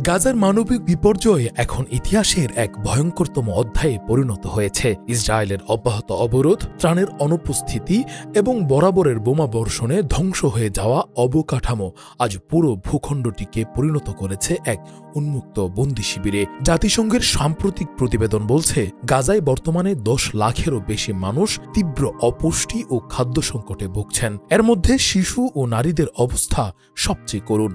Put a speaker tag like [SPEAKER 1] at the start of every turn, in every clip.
[SPEAKER 1] গাজার মানবিক বিপর্যয় এখন ইতিহাসের এক ভয়ঙ্করতম অধ্যায়ে পরিণত হয়েছে। ইসরায়েলের অব্যাহত অবরোধ, ত্রাণের অনুপস্থিতি এবং বরাবরের বোমাবর্ষণে ধ্বংস হয়ে যাওয়া অবকাঠামো আজ পুরো ভূখণ্ডটিকে পরিণত করেছে এক উন্মুক্ত বন্দি শিবিরে। জাতিসংঘের সাম্প্রতিক প্রতিবেদন বলছে, গাজায় বর্তমানে 10 লাখেরও বেশি মানুষ তীব্র অপুষ্টি ও খাদ্য সংকটে ভুগছেন। এর মধ্যে শিশু ও নারীদের অবস্থা সবচেয়ে করুণ।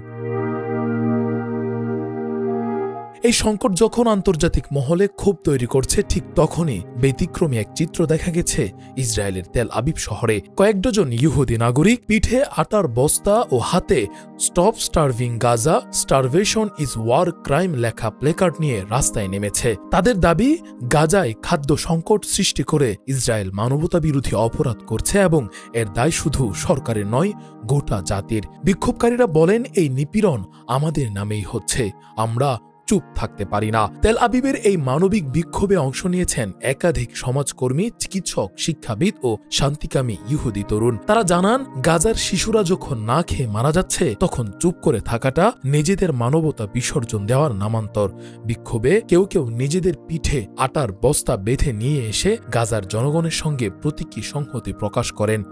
[SPEAKER 1] এই সংকট যখন আন্তর্জাতিক মহলে ক্ষোভ তৈরি করছে, ঠিক তখনই ব্যতিক্রমী এক চিত্র দেখা গেছে ইসরায়েলের তেল আবিব শহরে। কয়েক ডজন ইহুদি নাগরিক পিঠে আটার বস্তা ও হাতে stop starving Gaza, starvation is war crime লেখা প্লেকার্ড নিয়ে রাস্তায় নেমেছে। তাদের দাবি, গাজায় খাদ্য সংকট সৃষ্টি করে ইসরায়েল মানবতাবিরোধী অপরাধ করছে এবং এর দায় শুধু সরকারের নয়, গোটা জাতির। বিক্ষোভকারীরা বলেন, এই নিপীড়ন আমাদের নামেই হচ্ছে, আমরা চুপ থাকতে পারি না। তেল আবিবের এই মানবিক বিক্ষোভে অংশ নিয়েছেন একাধিক সমাজকর্মী, চিকিৎসক, শিক্ষাবিদ ও শান্তিকামী ইহুদি তরুণ। তারা জানান, গাজার শিশুরা যখন না খেয়ে মারা যাচ্ছে, তখন চুপ করে থাকাটা নিজেদের মানবতা বিসর্জন দেওয়ার নামান্তর। বিক্ষোভে কেউ কেউ নিজেদের পিঠে আটার বস্তা বেঁধে নিয়ে এসে গাজার জনগণের সঙ্গে প্রতীকী সংহতি প্রকাশ করেন।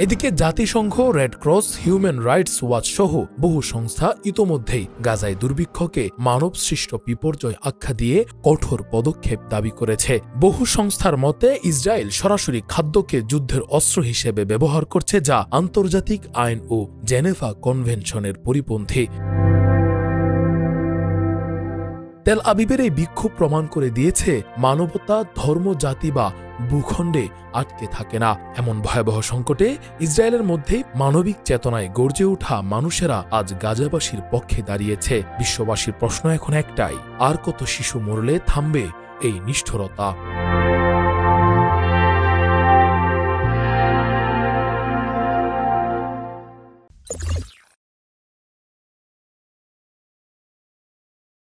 [SPEAKER 1] এদিকে জাতিসংঘ, red cross, human rights watch সহ বহু সংস্থা ইতোমধ্যেই গাজায় দুর্ভিক্ষকে মানবসৃষ্ট বিপর্যয় আখ্যা দিয়ে কঠোর পদক্ষেপ দাবি করেছে। বহু সংস্থার মতে, ইসরায়েল সরাসরি খাদ্যকে যুদ্ধের অস্ত্র হিসেবে ব্যবহার করছে, যা আন্তর্জাতিক আইন ও জেনেভা কনভেনশনের পরিপন্থী। তেল আবিবের এই বিক্ষোভ প্রমাণ করে দিয়েছে, মানবতা ধর্ম, জাতি বা ভূখণ্ডে আটকে থাকে না। এমন ভয়াবহ সংকটে ইসরায়েলের মধ্যেই মানবিক চেতনায় গর্জে ওঠা মানুষেরা আজ গাজাবাসীর পক্ষে দাঁড়িয়েছে। বিশ্ববাসীর প্রশ্ন এখন একটাই, আর কত শিশু মরলে থামবে এই নিষ্ঠুরতা?